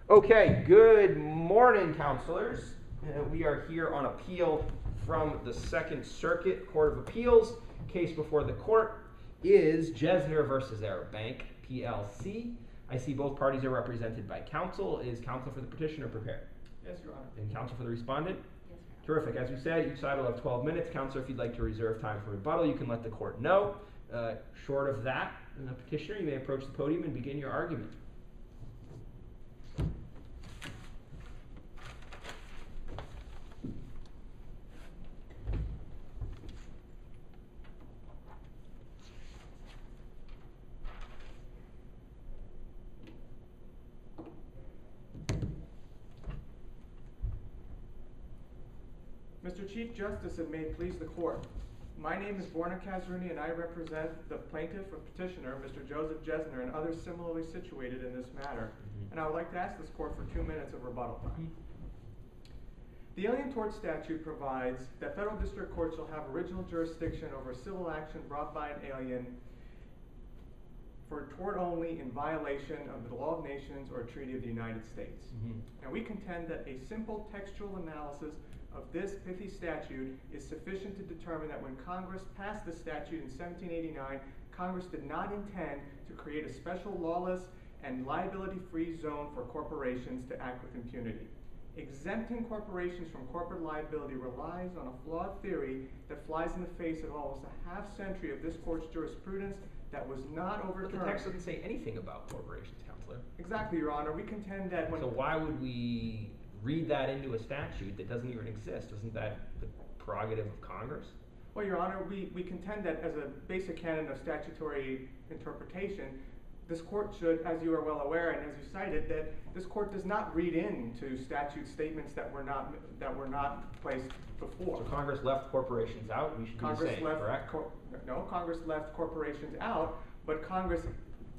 Okay, good morning, counselors. We are here on appeal from the Second Circuit Court of Appeals. Case before the court is Jesner versus Arabank, PLC. I see both parties are represented by counsel. Is counsel for the petitioner prepared? Yes, Your Honor. And counsel for the respondent? Yes, Your Honor. Terrific. As we said, each side will have 12 minutes. Counselor, if you'd like to reserve time for rebuttal, you can let the court know. Short of that, the petitioner, you may approach the podium and begin your argument. Mr. Chief Justice, and may it please the court, my name is Borna Kazruni and I represent the plaintiff or petitioner, Mr. Joseph Jesner, and others similarly situated in this matter. And I would like to ask this court for 2 minutes of rebuttal time. The Alien Tort Statute provides that federal district courts shall have original jurisdiction over a civil action brought by an alien for tort only in violation of the law of nations or a treaty of the United States. And we contend that a simple textual analysis of this pithy statute is sufficient to determine that when Congress passed the statute in 1789, Congress did not intend to create a special lawless and liability-free zone for corporations to act with impunity. Exempting corporations from corporate liability relies on a flawed theory that flies in the face of almost a half-century of this court's jurisprudence that was not overturned. But the text doesn't say anything about corporations, counselor. Exactly, Your Honor. We contend that when... So why would we read that into a statute that doesn't even exist? Isn't that the prerogative of Congress? Well, Your Honor, we contend that as a basic canon of statutory interpretation, this court should, as you are well aware and as you cited, that this court does not read into statute statements that were not placed before. So Congress left corporations out, we should do the same, correct? No, Congress left corporations out, but Congress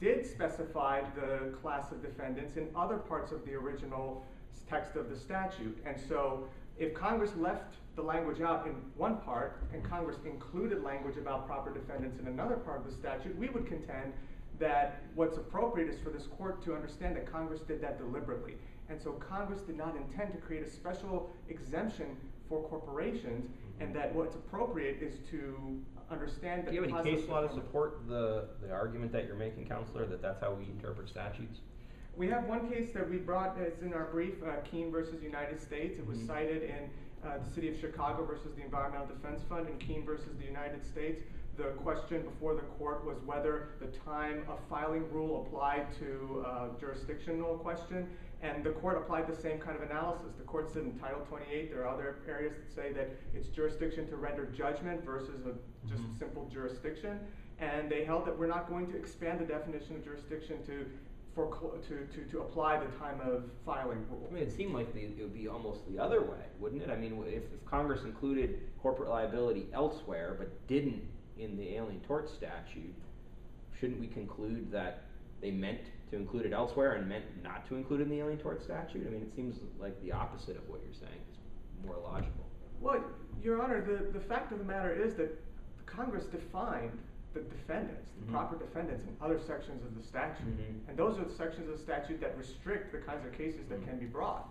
did specify the class of defendants in other parts of the original text of the statute. And so if Congress left the language out in one part and Congress included language about proper defendants in another part of the statute, we would contend that what's appropriate is for this court to understand that Congress did that deliberately. And so Congress did not intend to create a special exemption for corporations, and that what's appropriate is to understand that... Do you have any case law to support the argument that you're making, counselor, that that's how we interpret statutes? We have one case that we brought, it's in our brief, Keene versus United States. It was cited in the city of Chicago versus the Environmental Defense Fund, and Keene versus the United States. The question before the court was whether the time of filing rule applied to jurisdictional question, and the court applied the same kind of analysis. The court said in Title 28 there are other areas that say that it's jurisdiction to render judgment versus just simple jurisdiction, and they held that we're not going to expand the definition of jurisdiction to apply the time of filing rule. I mean, it seemed like it would be almost the other way, wouldn't it? I mean, if Congress included corporate liability elsewhere but didn't in the Alien Tort Statute, shouldn't we conclude that they meant to include it elsewhere and meant not to include it in the Alien Tort Statute? I mean, it seems like the opposite of what you're saying is more logical. Well, Your Honor, the fact of the matter is that Congress defined the defendants, the proper defendants, in other sections of the statute. And those are the sections of the statute that restrict the kinds of cases that can be brought.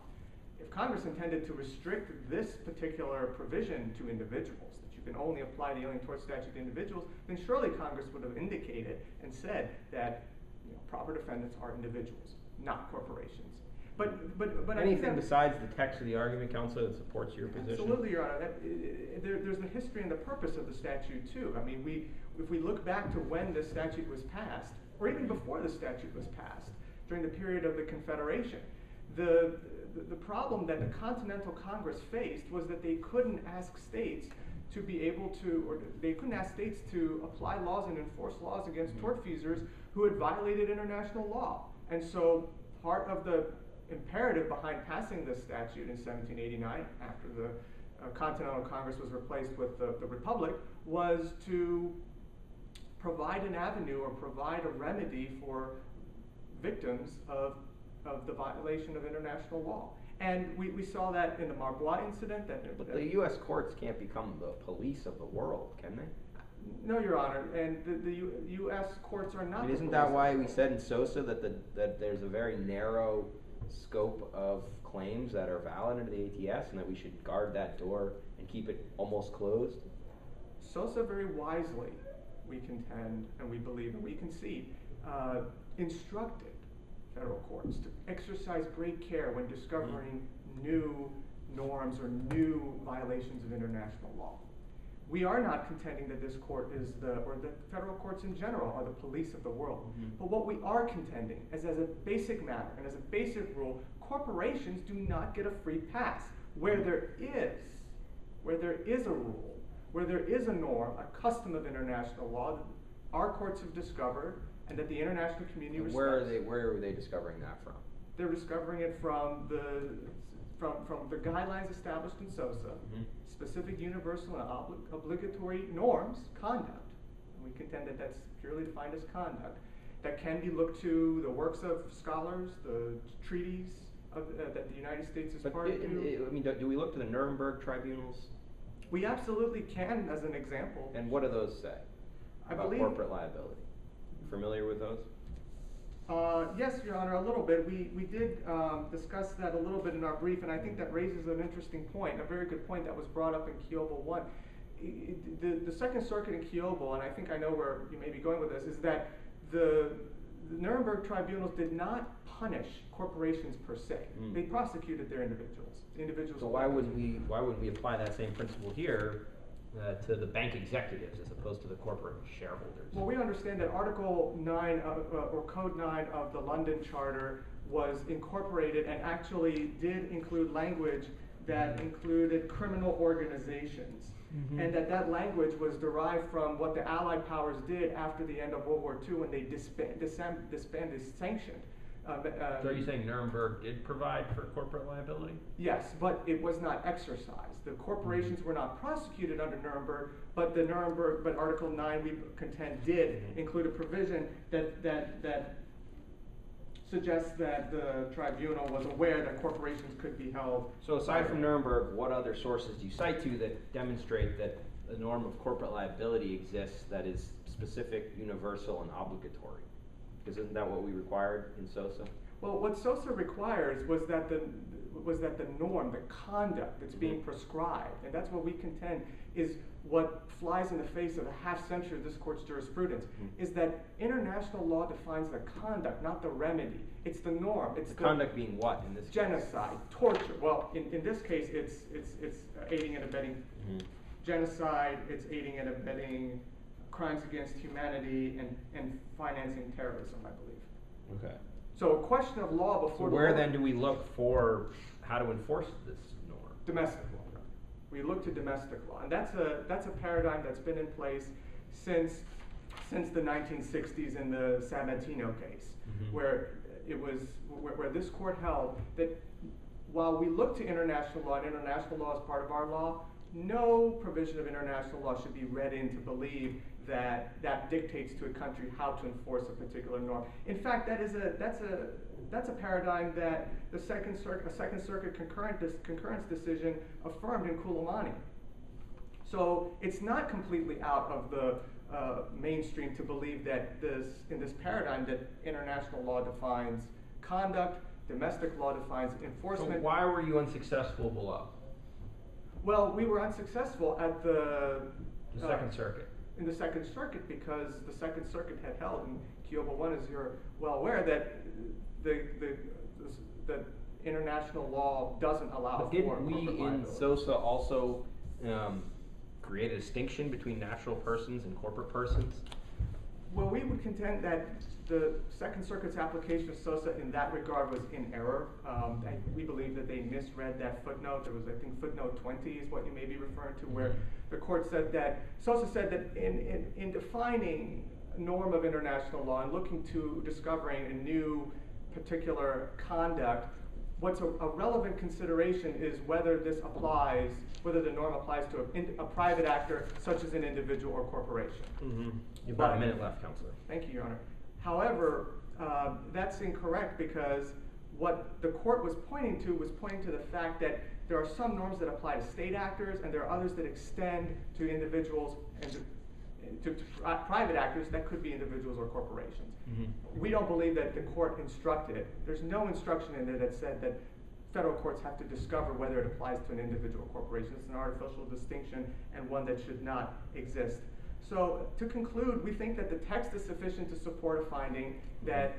If Congress intended to restrict this particular provision to individuals, that you can only apply the Alien Tort Statute to individuals, then surely Congress would have indicated and said that proper defendants are individuals, not corporations. But anything besides the text of the argument, counselor, that supports your position? Absolutely, Your Honor. There's the history and the purpose of the statute too. I mean, if we look back to when this statute was passed, or even before the statute was passed, during the period of the Confederation, the problem that the Continental Congress faced was that they couldn't ask states to be able to, or they couldn't ask states to apply laws and enforce laws against tortfeasors who had violated international law. And so part of the imperative behind passing this statute in 1789, after the Continental Congress was replaced with the Republic, was to provide an avenue or provide a remedy for victims of the violation of international law. And we saw that in the Marbois incident. But the U.S. courts can't become the police of the world, can they? No, Your Honor, and the U.S. courts are not. Isn't that why we said in Sosa that there's a very narrow scope of claims that are valid under the ATS, and that we should guard that door and keep it almost closed? SOSA very wisely, we contend, and we believe, and we concede, instructed federal courts to exercise great care when discovering new norms or new violations of international law. We are not contending that this court is or the federal courts in general are the police of the world. But what we are contending is, as a basic matter and as a basic rule, corporations do not get a free pass. Where there is a rule, where there is a norm, a custom of international law that our courts have discovered and that the international community respects. Where are they discovering that from? They're discovering it from the guidelines established in SOSA, specific universal and obligatory norms, conduct. And we contend that that's purely defined as conduct. That can be looked to the works of scholars, the treaties that the United States is party to. Do we look to the Nuremberg tribunals? We absolutely can, as an example. And what do those say about corporate liability? Familiar with those? Yes, Your Honor, a little bit. We did discuss that a little bit in our brief, and I think that raises an interesting point, a very good point that was brought up in Kiobel 1. The Second Circuit in Kiobel, and I think I know where you may be going with this, is that the Nuremberg tribunals did not punish corporations per se. They prosecuted their individuals. So why wouldn't we apply that same principle here to the bank executives as opposed to the corporate shareholders? Well, we understand that Article 9 or Code 9 of the London Charter was incorporated and actually did include language that included criminal organizations. And that language was derived from what the Allied powers did after the end of World War II when they disbanded, sanctioned. So are you saying Nuremberg did provide for corporate liability? Yes, but it was not exercised. The corporations were not prosecuted under Nuremberg, but Article 9, we contend, did include a provision that suggests that the tribunal was aware that corporations could be held. So aside from Nuremberg, what other sources do you cite to that demonstrate that a norm of corporate liability exists that is specific, universal, and obligatory? Because isn't that what we required in SOSA? Well, what SOSA requires was that the norm, the conduct that's being prescribed, and that's what we contend is what flies in the face of a half century of this court's jurisprudence, is that international law defines the conduct, not the remedy. It's the norm. It's the conduct being what in this genocide, case? torture. Well, in this case, it's aiding and abetting genocide. It's aiding and abetting crimes against humanity and financing terrorism, I believe. Okay. So a question of law before. So where then do we look for how to enforce this norm? Domestic law. We look to domestic law, and that's a paradigm that's been in place since the 1960s in the Sabatino case, where this court held that while we look to international law, and international law is part of our law, no provision of international law should be read in to believe that dictates to a country how to enforce a particular norm. In fact, that's a paradigm that the Second Circuit concurrence decision affirmed in Kulamani. So it's not completely out of the mainstream to believe that in this paradigm that international law defines conduct, domestic law defines enforcement. So why were you unsuccessful below? Well, we were unsuccessful at the Second Circuit. In the Second Circuit, because the Second Circuit had held in Kiobel 1, as you're well aware, that the international law doesn't allow for didn't we corporate in liability. SOSA also create a distinction between natural persons and corporate persons? Well, we would contend that the Second Circuit's application of SOSA in that regard was in error. We believe that they misread that footnote. There was, I think, footnote 20 is what you may be referring to, where the court said that, SOSA said that in defining norm of international law and looking to discovering a new particular conduct, what's a relevant consideration is whether the norm applies to a private actor, such as an individual or corporation. You have about a minute left, Counselor. Thank you, Your Honor. However, that's incorrect because what the court was pointing to the fact that there are some norms that apply to state actors and there are others that extend to individuals private actors, that could be individuals or corporations. We don't believe that the court instructed. There's no instruction in there that said that federal courts have to discover whether it applies to an individual corporation. It's an artificial distinction and one that should not exist. So to conclude, we think that the text is sufficient to support a finding that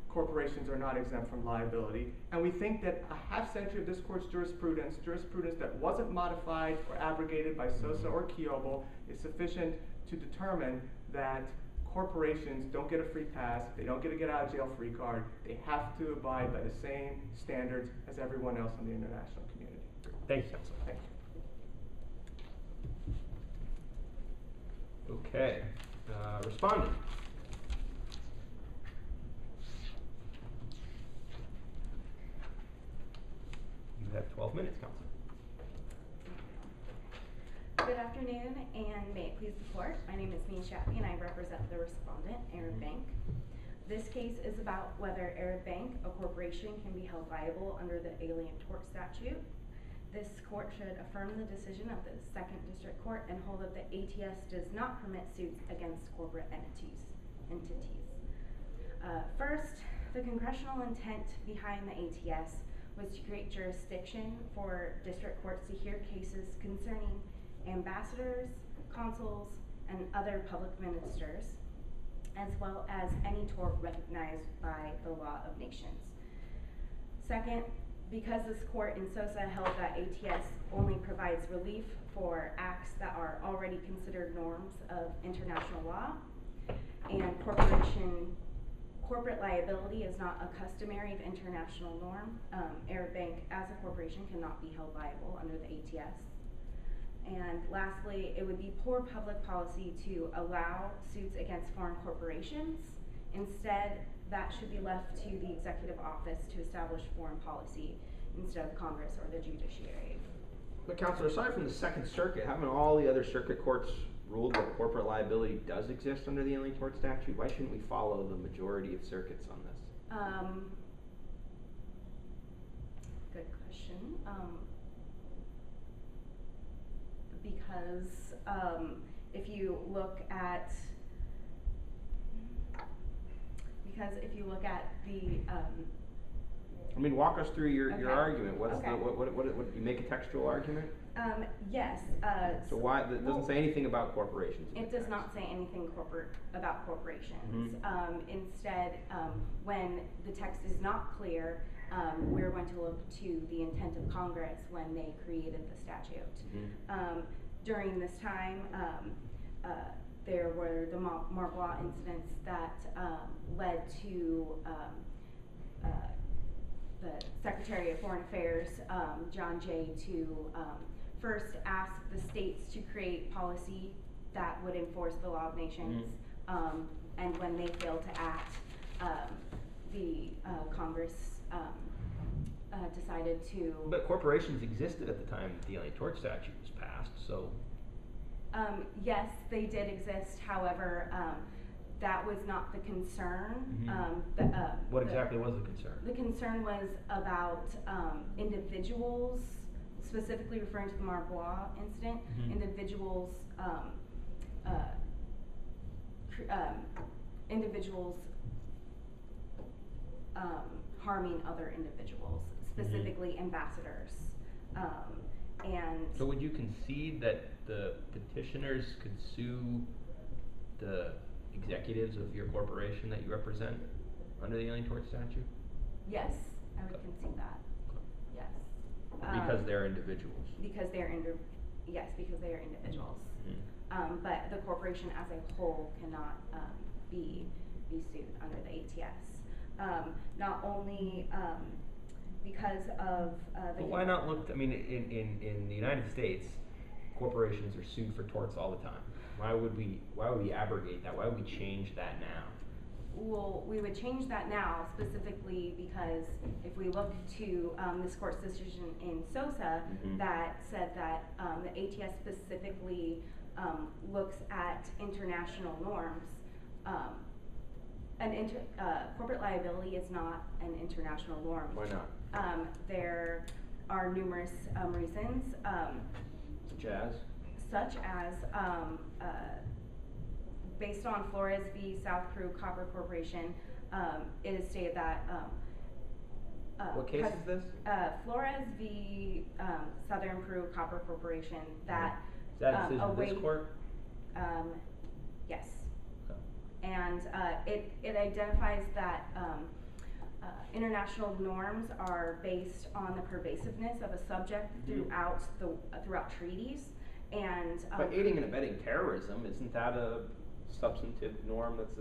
corporations are not exempt from liability. And we think that a half century of this court's jurisprudence that wasn't modified or abrogated by Sosa or Kiobel, is sufficient to determine that corporations don't get a free pass, they don't get a get out of jail free card, they have to abide by the same standards as everyone else in the international community. Thank you, Counsel. Thank you. Okay, respondent. You have 12 minutes, Counsel. Good afternoon, and may it please the court. My name is Mia Shappy, and I represent the respondent, Arab Bank. This case is about whether Arab Bank, a corporation, can be held liable under the Alien Tort Statute. This court should affirm the decision of the Second District Court and hold that the ATS does not permit suits against corporate entities. First, the congressional intent behind the ATS was to create jurisdiction for district courts to hear cases concerning ambassadors, consuls, and other public ministers, as well as any tort recognized by the law of nations. Second, because this court in Sosa held that ATS only provides relief for acts that are already considered norms of international law, and corporate liability is not a customary of international norm, Arab Bank as a corporation cannot be held liable under the ATS. And lastly, it would be poor public policy to allow suits against foreign corporations. Instead, that should be left to the executive office to establish foreign policy instead of Congress or the judiciary. But Counselor, aside from the Second Circuit, haven't all the other circuit courts ruled that corporate liability does exist under the Alien Tort Statute? Why shouldn't we follow the majority of circuits on this? Good question. Because if you look at the I mean, walk us through your Okay. argument. What's Okay. the, what, you make a textual argument? yes. So why, it doesn't say anything about corporations. in It the does text. not say anything about corporations. Mhm. Instead, when the text is not clear, we're going to look to the intent of Congress when they created the statute. Mhm. During this time, there were the Marbois incidents that led to the Secretary of Foreign Affairs, John Jay, to first ask the states to create policy that would enforce the law of nations. And when they failed to act, the Congress decided to. But corporations existed at the time that the Alien Tort Statute was passed, so. Yes, they did exist. However, that was not the concern. What exactly was the concern? The concern was about individuals, specifically referring to the Marbois incident, individuals harming other individuals, specifically ambassadors. And So would you concede that the petitioners could sue the executives of your corporation that you represent under the Alien Tort Statute? yes, I would concede that. Yes. Because they're individuals. Because they're because they are individuals. But the corporation as a whole cannot be sued under the ATS. Not only because of the. But why not look? I mean, in the United States, corporations are sued for torts all the time. Why would we abrogate that? Why would we change that now? Well, we would change that now specifically because if we look to this court's decision in Sosa that said that the ATS specifically looks at international norms. Corporate liability is not an international norm. Why not? There are numerous reasons. Such as? based on Flores v. South Peru Copper Corporation, it is stated that, What case is this? Flores v. Southern Peru Copper Corporation, that, Is that a decision of this await- court? Yes. Okay. And it identifies that international norms are based on the pervasiveness of a subject Mhm. throughout treaties, and But aiding and abetting terrorism, isn't that a substantive norm that's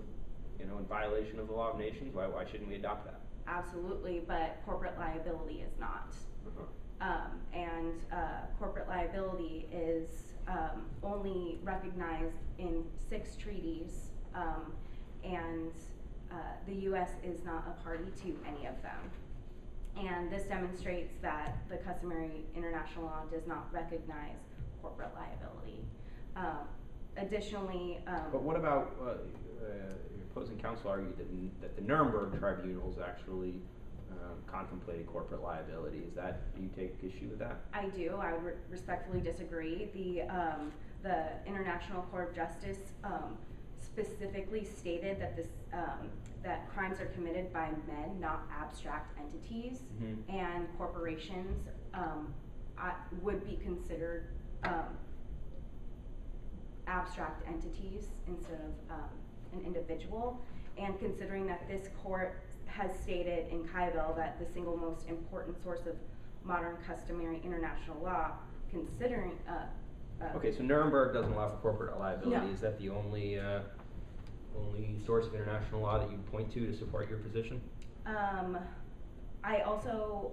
in violation of the law of nations? Why shouldn't we adopt that? absolutely, but corporate liability is not. And corporate liability is only recognized in 6 treaties, and the U.S. is not a party to any of them. And this demonstrates that the customary international law does not recognize corporate liability. Additionally, But what about, your opposing counsel argued that the Nuremberg tribunals actually contemplated corporate liability. Do you take issue with that? I do. I would respectfully disagree. The International Court of Justice specifically stated that that crimes are committed by men, not abstract entities, Mhm. and corporations would be considered abstract entities instead of an individual. And considering that this court has stated in Kaibel that the single most important source of modern customary international law, considering Okay, so Nuremberg doesn't allow for corporate liability. No. Is that the only source of international law that you point to support your position? I also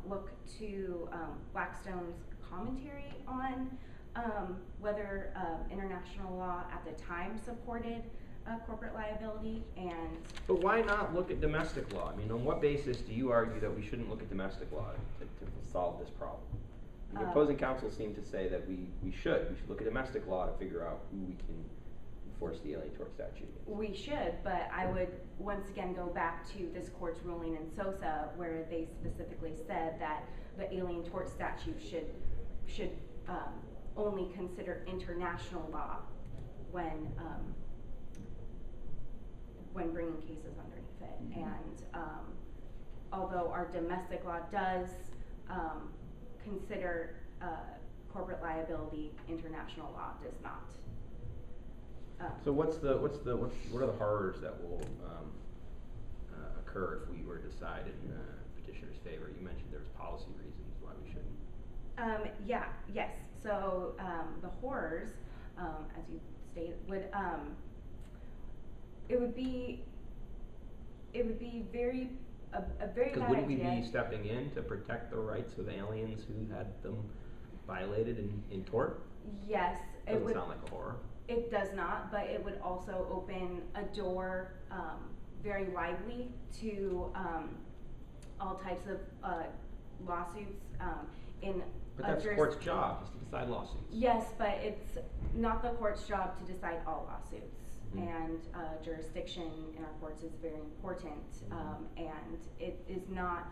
look to Blackstone's commentary on whether international law at the time supported corporate liability, and But why not look at domestic law? I mean, on what basis do you argue that we shouldn't look at domestic law to solve this problem? The opposing counsel seem to say that we should look at domestic law to figure out who we can enforce the Alien Tort Statute against. we should, but I would once again go back to this court's ruling in Sosa, where they specifically said that the Alien Tort Statute should only consider international law when bringing cases underneath it. Mhm. And although our domestic law does consider corporate liability, international law does not. So what are the horrors that will occur if we were to decide in petitioner's favor? You mentioned there's policy reasons why we shouldn't. Yes. So the horrors, as you stated, would it would be very a very Because bad wouldn't we idea. be stepping in to protect the rights of aliens who had them violated in tort? Yes, it Doesn't would. sound like a horror. It does not, but it would also open a door very widely to all types of lawsuits in But a that's the court's job, is to decide lawsuits. Yes, but it's not the court's job to decide all lawsuits. Mhm. And jurisdiction in our courts is very important, and it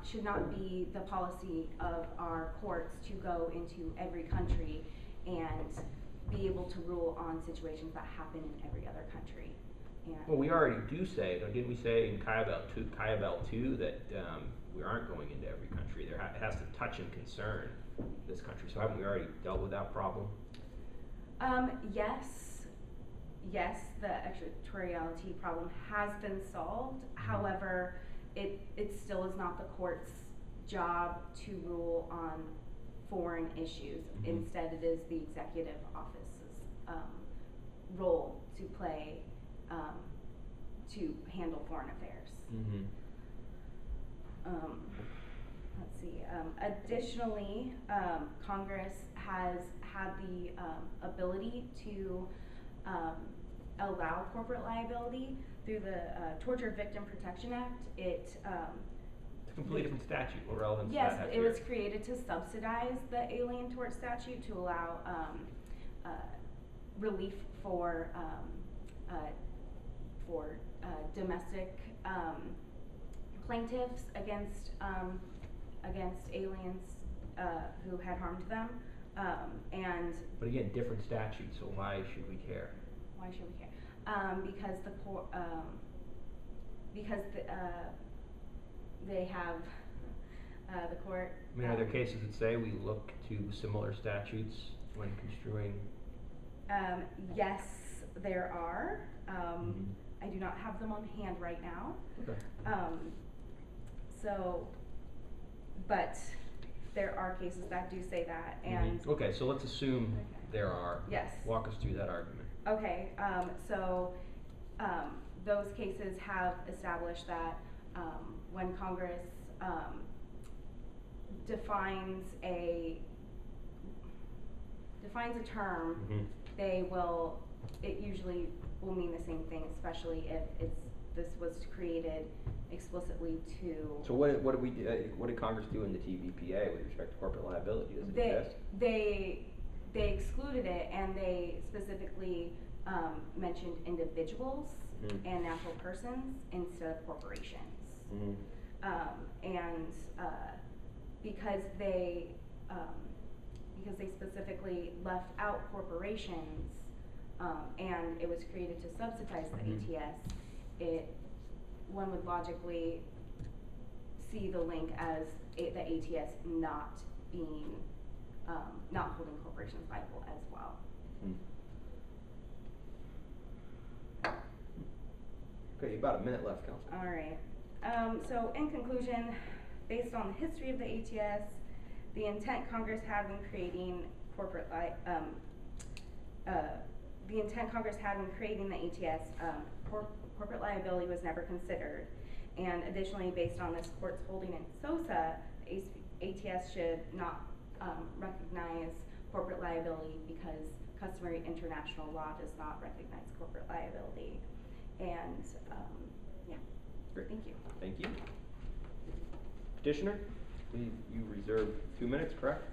should not be the policy of our courts to go into every country and be able to rule on situations that happen in every other country. And Well, we already do say, didn't we say in Kaibel 2 that we aren't going into every country? It has to touch and concern this country. So haven't we already dealt with that problem? Yes, the extraterritoriality problem has been solved. However, it still is not the court's job to rule on foreign issues. Mhm. Instead, it is the executive office's role to play to handle foreign affairs. Mm-hmm. Let's see. Additionally, Congress has had the ability to allow corporate liability through the Torture Victim Protection Act. It's a completely different statute. What relevance does Yes, that have it here? was created to subsidize the Alien Tort Statute to allow relief for domestic plaintiffs against aliens who had harmed them, and But again, different statute, so why should we care? why should we care? because they have, the court. I mean, are there cases that say we look to similar statutes when construing? Yes, there are. Mhm. I do not have them on hand right now. Okay. But there are cases that do say that, and. Mhm. Okay, so let's assume Okay. there are. Yes. Walk us through that argument. Okay, those cases have established that, when Congress, defines a term, Mhm. it usually will mean the same thing, especially if this was created explicitly to. So what did Congress do in the TVPA with respect to corporate liability? Does it exist? They excluded it, and they specifically, mentioned individuals Mhm. and natural persons instead of corporations. Mhm. Because they specifically left out corporations, and it was created to subsidize the Mhm. ATS, one would logically see the link as the ATS not being, not holding corporations liable as well. Mhm. Okay, about a minute left, Council. All right. So in conclusion, based on the history of the ATS, the intent Congress had when creating the ATS, corporate liability was never considered. And additionally, based on this court's holding in SOSA, ATS should not recognize corporate liability because customary international law does not recognize corporate liability. And yeah, Great. thank you. Thank you. Petitioner, you reserve 2 minutes, correct?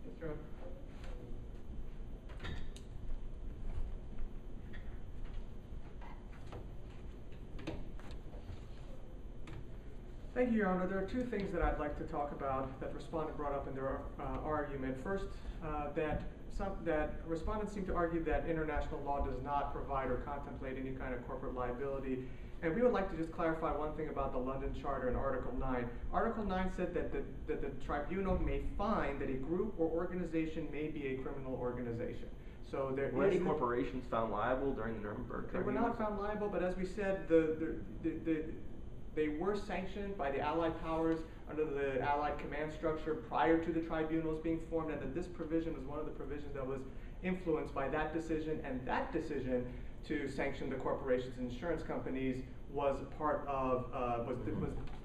Yes, Your Honor. Thank you, Your Honor. There are two things that I'd like to talk about that respondent brought up in their argument. First, that respondents seem to argue that international law does not provide or contemplate any kind of corporate liability. And we would like to just clarify one thing about the London Charter in Article 9. Article 9 said that the tribunal may find that a group or organization may be a criminal organization. So there Were any is corporations found liable during the Nuremberg They were tribunals? not found liable, but as we said, they were sanctioned by the Allied powers under the Allied command structure prior to the tribunals being formed, and that this provision was one of the provisions that was influenced by that decision, and that decision to sanction the corporations and insurance companies was part of, was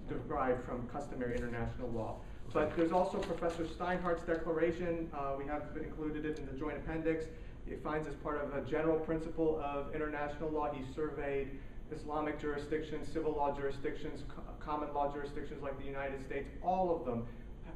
derived from customary international law. But there's also Professor Steinhardt's declaration. We have included it in the joint appendix. It finds as part of a general principle of international law. He surveyed Islamic jurisdictions, civil law jurisdictions, common law jurisdictions like the United States. All of them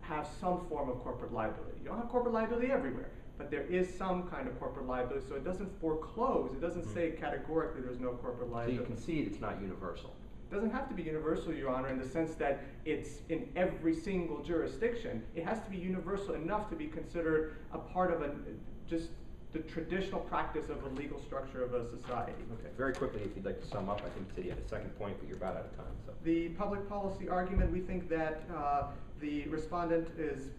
have some form of corporate liability. You don't have corporate liability everywhere, but there is some kind of corporate liability. So it doesn't foreclose. It doesn't say categorically there's no corporate So liability. you concede it's not universal. It doesn't have to be universal, Your Honor, in the sense that it's in every single jurisdiction. It has to be universal enough to be considered a part of just the traditional practice of a legal structure of a society. Okay, very quickly, if you'd like to sum up, I think you said you had a second point, but you're about out of time, so. The public policy argument, we think that the respondent is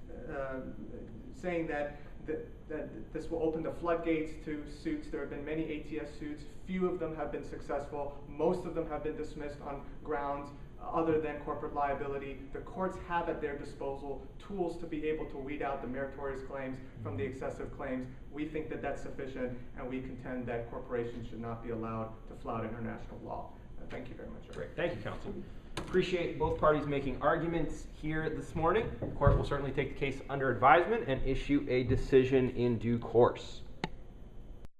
saying that this will open the floodgates to suits. There have been many ATS suits. Few of them have been successful. Most of them have been dismissed on grounds other than corporate liability. The courts have at their disposal tools to be able to weed out the meritorious claims from the excessive claims. We think that that's sufficient, and we contend that corporations should not be allowed to flout international law. Thank you very much. Great, thank you, counsel. Appreciate both parties making arguments here this morning. The court will certainly take the case under advisement and issue a decision in due course.